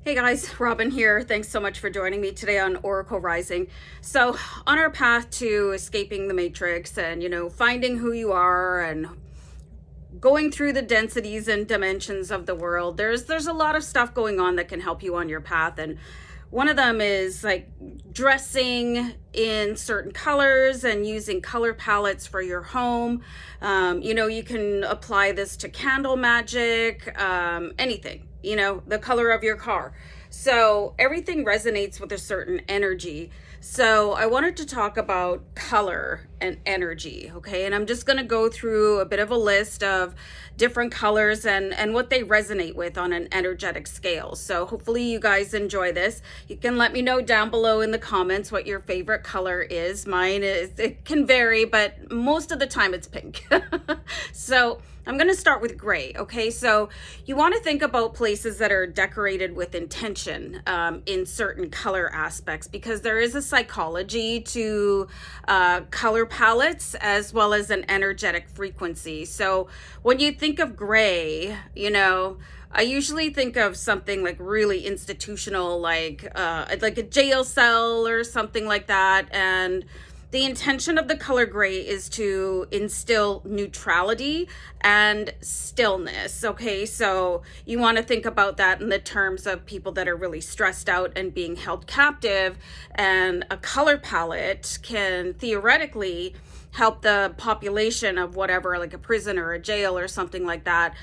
Hey guys, Robin here. Thanks so much for joining me today on Oracle Rising. So, on our path to escaping the matrix and, finding who you are and going through the densities and dimensions of the world, there's a lot of stuff going on that can help you on your path. And one of them is like dressing in certain colors and using color palettes for your home. You can apply this to candle magic, anything, the color of your car. So everything resonates with a certain energy. So I wanted to talk about color and energy, okay? And I'm just going to go through a bit of a list of different colors and what they resonate with on an energetic scale. So hopefully you guys enjoy this. You can let me know down below in the comments what your favorite color is. Mine is, it can vary, but most of the time it's pink. So I'm going to start with gray, okay? So you want to think about places that are decorated with intention in certain color aspects, because there is a psychology to color palettes as well as an energetic frequency. So when you think of gray, I usually think of something like really institutional, like a jail cell or something like that. And the intention of the color gray is to instill neutrality and stillness, okay? So you want to think about that in the terms of people that are really stressed out and being held captive, and a color palette can theoretically help the population of whatever, like a prison or a jail or something like that,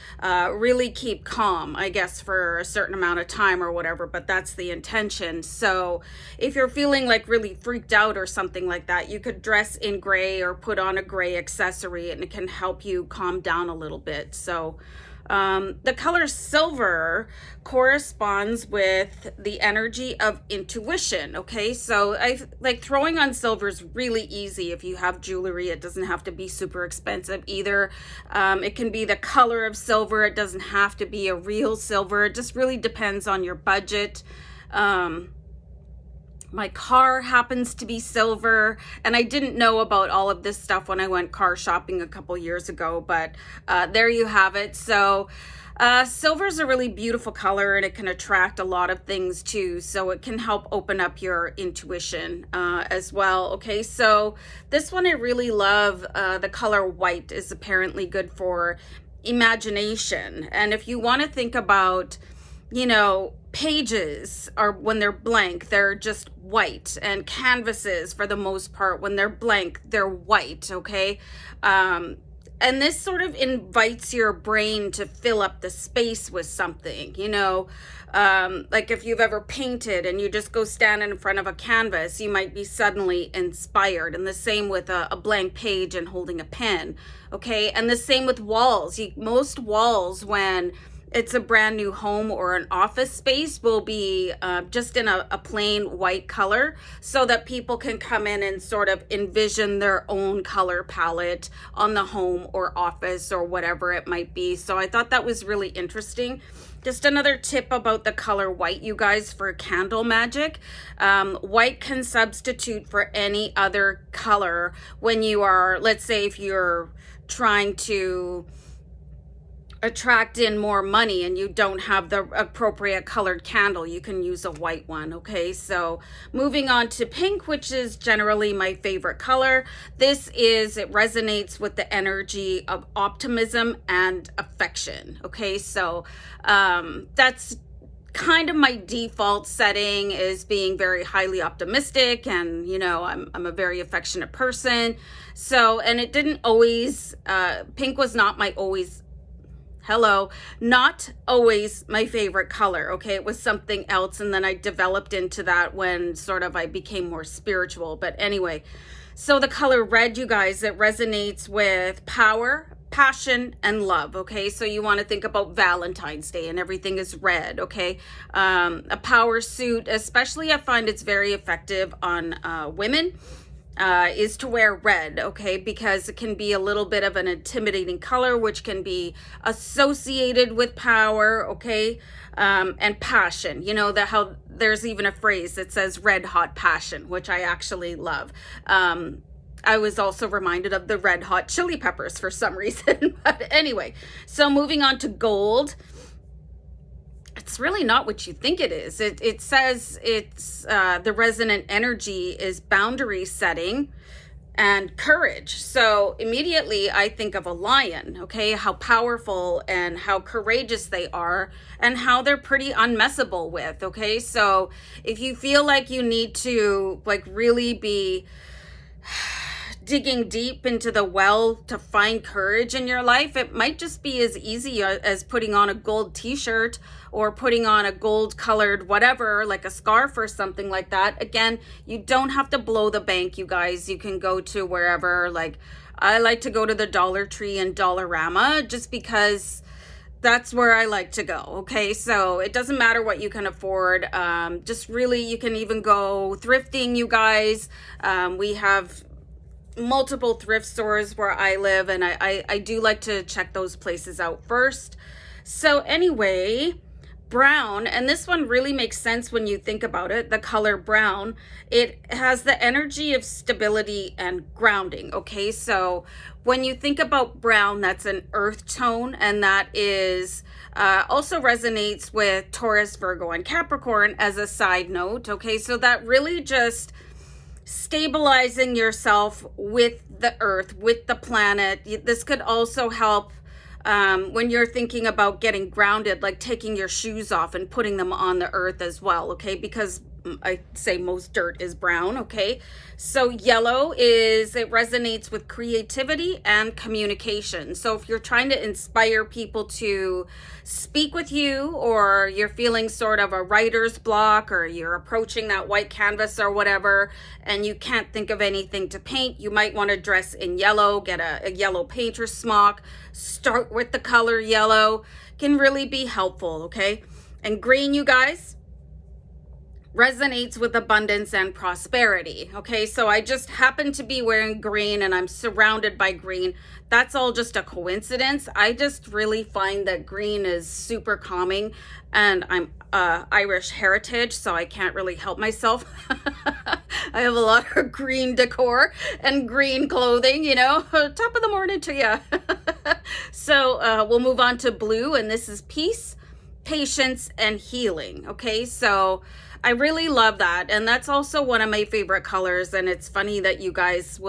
really keep calm, I guess, for a certain amount of time or whatever, but that's the intention. So if you're feeling like really freaked out or something like that, you could dress in gray or put on a gray accessory and it can help you calm down a little bit. So the color silver corresponds with the energy of intuition, okay? So I like throwing on silver is really easy. If you have jewelry, it doesn't have to be super expensive either. It can be the color of silver. It doesn't have to be a real silver. It just really depends on your budget. My car happens to be silver, and I didn't know about all of this stuff when I went car shopping a couple years ago, but there you have it. So silver is a really beautiful color, and it can attract a lot of things too. So it can help open up your intuition as well. Okay, so this one I really love. The color white is apparently good for imagination. And if you want to think about, pages are, when they're blank, they're just white, and canvases for the most part, when they're blank, they're white, okay? And this sort of invites your brain to fill up the space with something, like if you've ever painted and you just go stand in front of a canvas, you might be suddenly inspired. And the same with a blank page and holding a pen, okay? And the same with walls. Most walls, when it's a brand new home or an office space, will be just in a plain white color, so that people can come in and sort of envision their own color palette on the home or office or whatever it might be. So I thought that was really interesting. Just another tip about the color white, you guys, for candle magic. White can substitute for any other color when you are, let's say if you're trying to attract in more money and you don't have the appropriate colored candle, you can use a white one, okay? So moving on to pink, which is generally my favorite color. It resonates with the energy of optimism and affection, okay? So that's kind of my default setting, is being very highly optimistic, and I'm a very affectionate person. So, and it didn't always, pink was not not always my favorite color, okay? It was something else, and then I developed into that when sort of I became more spiritual. But anyway, so the color red, you guys, it resonates with power, passion, and love, okay? So you want to think about Valentine's Day and everything is red, okay? A power suit, especially, I find it's very effective on women. Is to wear red, okay? Because it can be a little bit of an intimidating color, which can be associated with power, okay? And passion, how there's even a phrase that says red hot passion, which I actually love. I was also reminded of the Red Hot Chili Peppers for some reason. But anyway, so moving on to gold. it's really not what you think it is. It says it's the resonant energy is boundary setting and courage. So immediately I think of a lion, okay, how powerful and how courageous they are and how they're pretty unmessable with, okay? So if you feel like you need to like really be digging deep into the well to find courage in your life, it might just be as easy as putting on a gold t-shirt or putting on a gold colored whatever, like a scarf or something like that. Again, you don't have to blow the bank, you guys. You can go to wherever, like I like to go to the Dollar Tree and Dollarama just because that's where I like to go. Okay, so it doesn't matter what you can afford. Just really, you can even go thrifting, you guys. We have multiple thrift stores where I live, and I do like to check those places out first. So anyway, brown, and this one really makes sense when you think about it, the color brown, it has the energy of stability and grounding. Okay, so when you think about brown, that's an earth tone, and that is also resonates with Taurus, Virgo, and Capricorn as a side note. Okay, so that really just stabilizing yourself with the earth, with the planet. This could also help when you're thinking about getting grounded, like taking your shoes off and putting them on the earth as well, okay? Because I say most dirt is brown, okay? So yellow is, it resonates with creativity and communication. So if you're trying to inspire people to speak with you, or you're feeling sort of a writer's block, or you're approaching that white canvas or whatever, and you can't think of anything to paint, you might want to dress in yellow, get a yellow painter's smock, start with the color yellow, can really be helpful, okay? And green, you guys, resonates with abundance and prosperity. Okay, so I just happen to be wearing green and I'm surrounded by green. That's all just a coincidence. I just really find that green is super calming, and I'm Irish heritage, so I can't really help myself. I have a lot of green decor and green clothing, you know. Top of the morning to you. So we'll move on to blue, and this is peace, patience, and healing. Okay, so I really love that, and that's also one of my favorite colors. And it's funny that you guys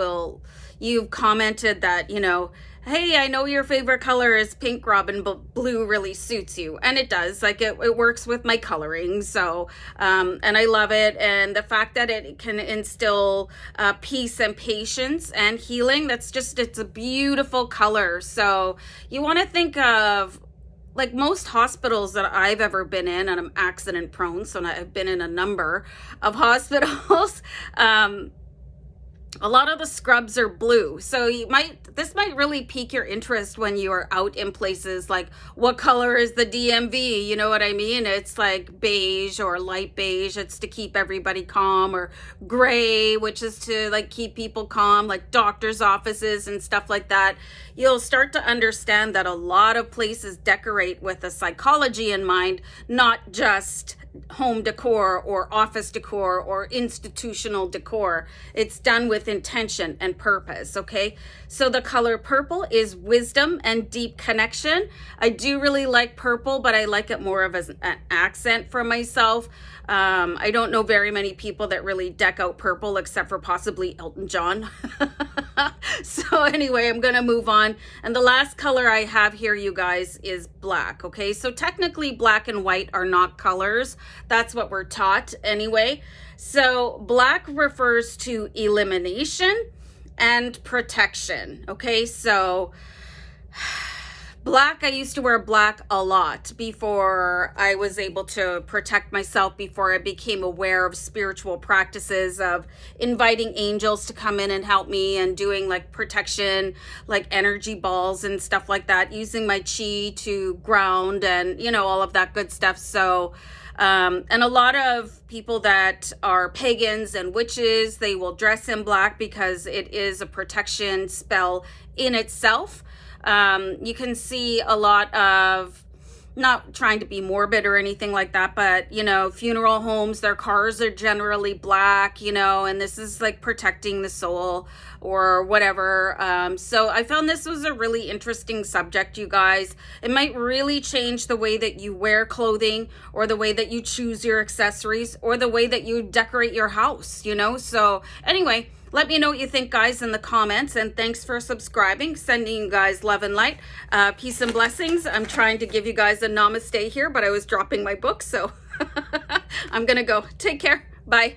you've commented that, you know, hey, I know your favorite color is pink, Robin, but blue really suits you. And it does, like it works with my coloring. So and I love it, and the fact that it can instill peace and patience and healing, it's a beautiful color. So you want to think of, like, most hospitals that I've ever been in, and I'm accident prone, so I've been in a number of hospitals, a lot of the scrubs are blue. So this might really pique your interest when you are out in places like, what color is the DMV? You know what I mean? It's like beige or light beige. It's to keep everybody calm, or gray, which is to like keep people calm, like doctor's offices and stuff like that. You'll start to understand that a lot of places decorate with a psychology in mind, not just home decor or office decor or institutional decor. It's done with intention and purpose, okay? So the color purple is wisdom and deep connection. I do really like purple, but I like it more of as an accent for myself. I don't know very many people that really deck out purple, except for possibly Elton John. So anyway, I'm gonna move on. And the last color I have here, you guys, is black. Okay, so technically black and white are not colors. That's what we're taught anyway. So black refers to elimination and protection. Okay, so black, I used to wear black a lot before I was able to protect myself, before I became aware of spiritual practices of inviting angels to come in and help me, and doing like protection, like energy balls and stuff like that, using my chi to ground and, you know, all of that good stuff. So and a lot of people that are pagans and witches, they will dress in black because it is a protection spell in itself. You can see a lot of not trying to be morbid or anything like that, but you know, funeral homes, their cars are generally black, you know, and this is like protecting the soul or whatever. So I found this was a really interesting subject, you guys. It might really change the way that you wear clothing, or the way that you choose your accessories, or the way that you decorate your house, you know. So anyway, let me know what you think, guys, in the comments, and thanks for subscribing. Sending you guys love and light, peace and blessings. I'm trying to give you guys a namaste here, but I was dropping my book, so I'm gonna go. Take care. Bye.